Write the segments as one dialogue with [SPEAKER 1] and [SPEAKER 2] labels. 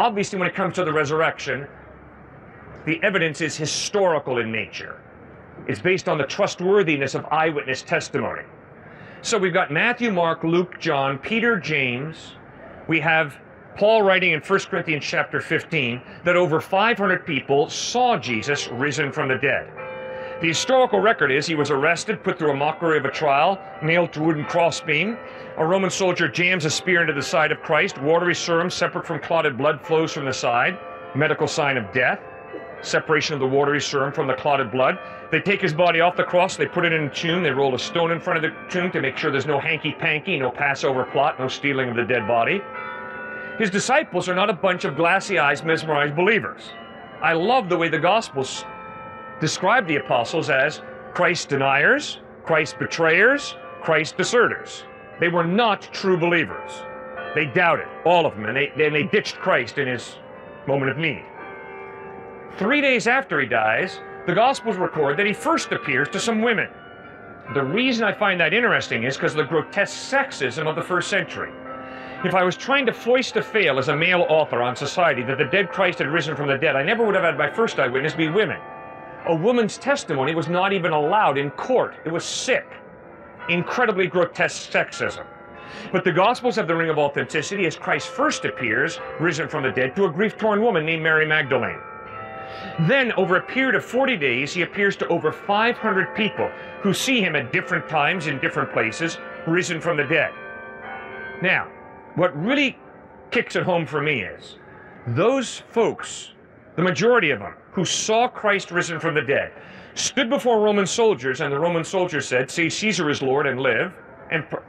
[SPEAKER 1] Obviously, when it comes to the resurrection, the evidence is historical in nature. It's based on the trustworthiness of eyewitness testimony. So we've got Matthew, Mark, Luke, John, Peter, James. We have Paul writing in 1 Corinthians chapter 15 that over 500 people saw Jesus risen from the dead. The historical record is he was arrested, put through a mockery of a trial, nailed to a wooden crossbeam. A Roman soldier jams a spear into the side of Christ. Watery serum separate from clotted blood flows from the side. Medical sign of death. Separation of the watery serum from the clotted blood. They take his body off the cross, they put it in a tomb, they roll a stone in front of the tomb to make sure there's no hanky-panky, no Passover plot, no stealing of the dead body. His disciples are not a bunch of glassy-eyed, mesmerized believers. I love the way the Gospels describe the apostles as Christ deniers, Christ betrayers, Christ deserters. They were not true believers. They doubted, all of them, and they ditched Christ in his moment of need. 3 days after he dies, the Gospels record that he first appears to some women. The reason I find that interesting is because of the grotesque sexism of the first century. If I was trying to foist a fail as a male author on society that the dead Christ had risen from the dead, I never would have had my first eyewitness be women. A woman's testimony was not even allowed in court. It was sick. Incredibly grotesque sexism. But the Gospels have the ring of authenticity as Christ first appears, risen from the dead, to a grief-torn woman named Mary Magdalene. Then, over a period of 40 days, he appears to over 500 people who see him at different times in different places, risen from the dead. Now, what really kicks it home for me is those folks, the majority of them, who saw Christ risen from the dead, stood before Roman soldiers, and the Roman soldiers said, "Say Caesar is Lord and live."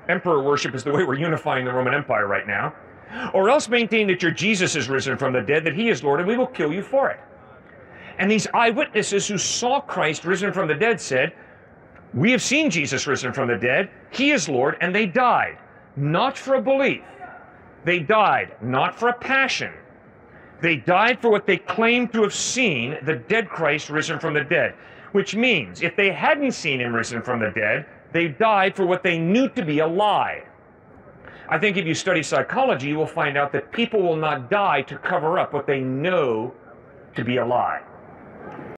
[SPEAKER 1] Emperor worship is the way we're unifying the Roman Empire right now. Or else maintain that your Jesus is risen from the dead, that he is Lord, and we will kill you for it. And these eyewitnesses who saw Christ risen from the dead said, "We have seen Jesus risen from the dead. He is Lord," and they died, not for a belief. They died not for a passion. They died for what they claimed to have seen, the dead Christ risen from the dead. Which means, if they hadn't seen him risen from the dead, they died for what they knew to be a lie. I think if you study psychology, you will find out that people will not die to cover up what they know to be a lie.